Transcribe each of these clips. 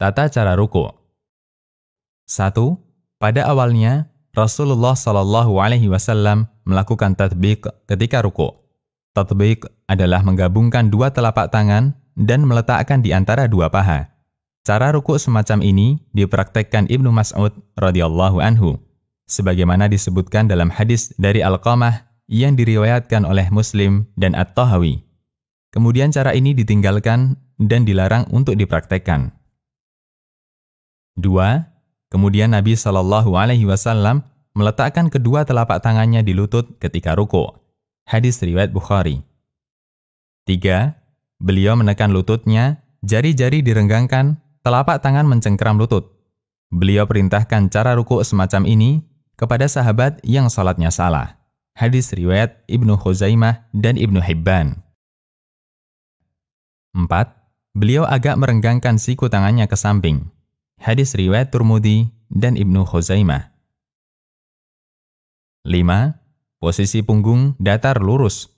Tata cara ruku'. 1. Pada awalnya, Rasulullah SAW melakukan tatbiq ketika ruku'. Tatbiq adalah menggabungkan dua telapak tangan dan meletakkan di antara dua paha. Cara ruku' semacam ini dipraktekkan Ibnu Mas'ud radhiyallahu anhu, sebagaimana disebutkan dalam hadis dari Alqamah yang diriwayatkan oleh Muslim dan At-Tahawi. Kemudian cara ini ditinggalkan dan dilarang untuk dipraktekkan. 2. Kemudian Nabi SAW meletakkan kedua telapak tangannya di lutut ketika ruku'. Hadis riwayat Bukhari. 3. Beliau menekan lututnya, jari-jari direnggangkan, telapak tangan mencengkeram lutut. Beliau perintahkan cara ruku' semacam ini kepada sahabat yang salatnya salah. Hadis riwayat Ibnu Khuzaimah dan Ibnu Hibban. 4. Beliau agak merenggangkan siku tangannya ke samping. Hadis riwayat Tirmidzi dan Ibnu Khuzaimah. 5. Posisi punggung datar lurus.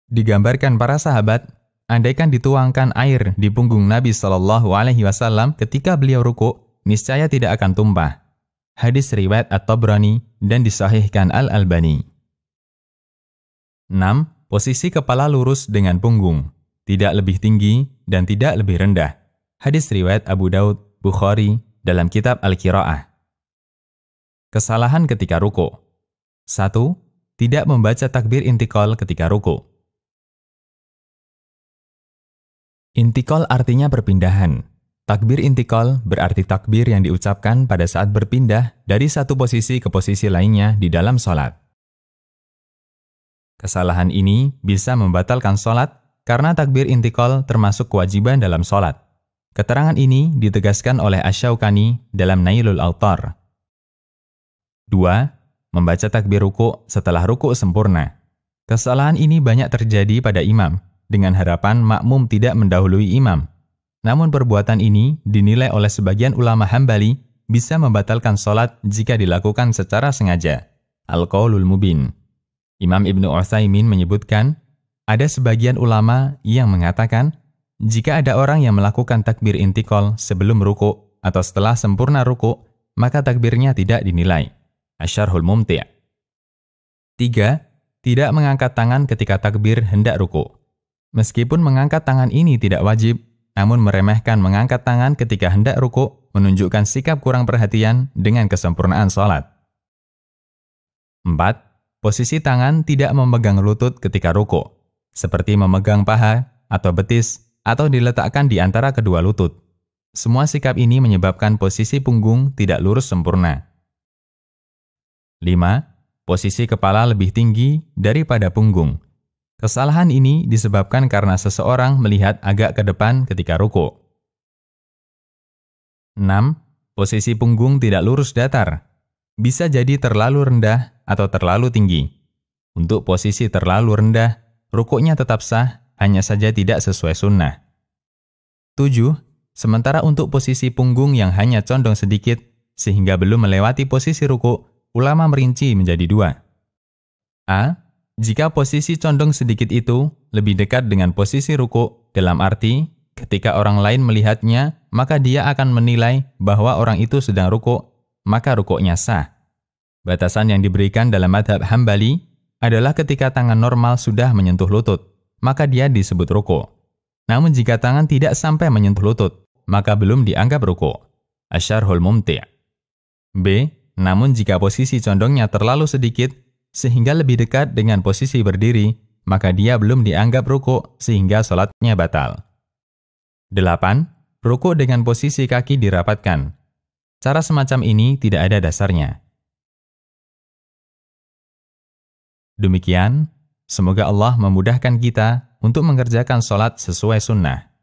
Digambarkan para sahabat, andaikan dituangkan air di punggung Nabi SAW ketika beliau ruku', niscaya tidak akan tumpah. Hadis riwayat At-Tabrani dan disahihkan Al-Albani. 6. Posisi kepala lurus dengan punggung, tidak lebih tinggi dan tidak lebih rendah. Hadis riwayat Abu Daud, Bukhari dalam kitab Al-Qiraah. Kesalahan ketika ruku'. 1. Tidak membaca takbir intikal ketika ruku'. Intikal artinya perpindahan. Takbir intikal berarti takbir yang diucapkan pada saat berpindah dari satu posisi ke posisi lainnya di dalam sholat. Kesalahan ini bisa membatalkan sholat karena takbir intikal termasuk kewajiban dalam sholat. Keterangan ini ditegaskan oleh Asy-Syaukani dalam Nailul Awtar. 2. Membaca takbir ruku' setelah ruku' sempurna. Kesalahan ini banyak terjadi pada imam, dengan harapan makmum tidak mendahului imam. Namun perbuatan ini dinilai oleh sebagian ulama Hambali bisa membatalkan sholat jika dilakukan secara sengaja. Al-Qaulul Mubin. Imam Ibnu Utsaimin menyebutkan, ada sebagian ulama yang mengatakan, jika ada orang yang melakukan takbir intikal sebelum ruku' atau setelah sempurna ruku', maka takbirnya tidak dinilai. Asy-Syarhul Mumti'. 3. Tidak mengangkat tangan ketika takbir hendak ruku'. Meskipun mengangkat tangan ini tidak wajib, namun meremehkan mengangkat tangan ketika hendak ruku' menunjukkan sikap kurang perhatian dengan kesempurnaan sholat. 4. Posisi tangan tidak memegang lutut ketika ruku', seperti memegang paha atau betis atau diletakkan di antara kedua lutut. Semua sikap ini menyebabkan posisi punggung tidak lurus sempurna. 5. Posisi kepala lebih tinggi daripada punggung. Kesalahan ini disebabkan karena seseorang melihat agak ke depan ketika ruku'. 6. Posisi punggung tidak lurus datar. Bisa jadi terlalu rendah atau terlalu tinggi. Untuk posisi terlalu rendah, rukuknya tetap sah, hanya saja tidak sesuai sunnah. 7. Sementara untuk posisi punggung yang hanya condong sedikit, sehingga belum melewati posisi ruku', ulama merinci menjadi 2. A. Jika posisi condong sedikit itu lebih dekat dengan posisi ruku', dalam arti, ketika orang lain melihatnya, maka dia akan menilai bahwa orang itu sedang ruku', maka rukuknya sah. Batasan yang diberikan dalam mazhab Hambali adalah ketika tangan normal sudah menyentuh lutut, maka dia disebut ruku'. Namun jika tangan tidak sampai menyentuh lutut, maka belum dianggap ruku'. Asy-Syarhul Mumti'. B. Namun jika posisi condongnya terlalu sedikit, sehingga lebih dekat dengan posisi berdiri, maka dia belum dianggap ruku' sehingga sholatnya batal. 8. Ruku' dengan posisi kaki dirapatkan. Cara semacam ini tidak ada dasarnya. Demikian, semoga Allah memudahkan kita untuk mengerjakan sholat sesuai sunnah.